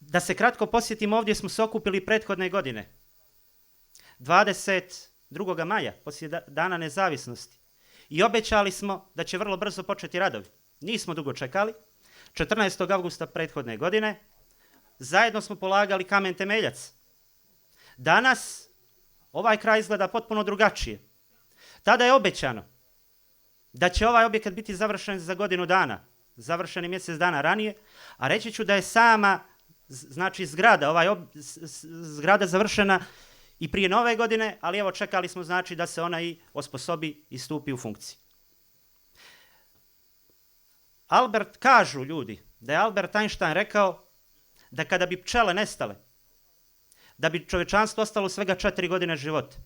Da se kratko posjetimo, ovdje smo se okupili prethodne godine. 22. maja, poslije Dana nezavisnosti. I obećali smo da će vrlo brzo početi radovi. Nismo dugo čekali. 14. avgusta prethodne godine zajedno smo polagali kamen temeljac. Danas ovaj kraj izgleda potpuno drugačije. Tada je obećano da će ovaj objekat biti završen za godinu dana, završen je mjesec dana ranije, a reći ću da je sama zgrada, zgrada završena i prije nove godine, ali evo čekali smo da se ona i osposobi i stupi u funkciju. Kažu ljudi da je Albert Einstein rekao da kada bi pčele nestale, da bi čovječanstvo ostalo svega 4 godine života.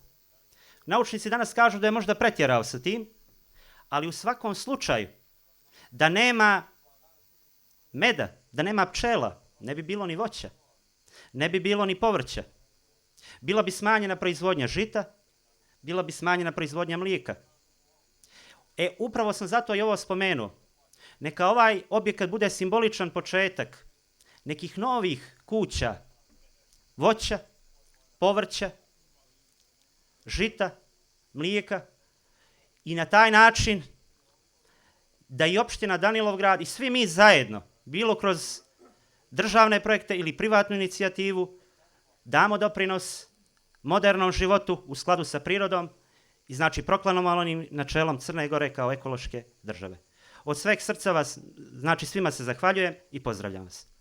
Naučnici danas kažu da je možda pretjerao sa tim, ali u svakom slučaju da nema meda, da nema pčela, ne bi bilo ni voća, ne bi bilo ni povrća. Bila bi smanjena proizvodnja žita, bila bi smanjena proizvodnja mlijeka. Upravo sam zato i ovo spomenuo. Neka ovaj objekat bude simboličan početak nekih novih kuća, voća, povrća, žita, mlijeka i na taj način da i opština Danilovgrad i svi mi zajedno, bilo kroz državne projekte ili privatnu inicijativu, damo doprinos modernom životu u skladu sa prirodom i proklamovanim načelom Crne Gore kao ekološke države. Od sveg srca vas, svima se zahvaljujem i pozdravljam vas.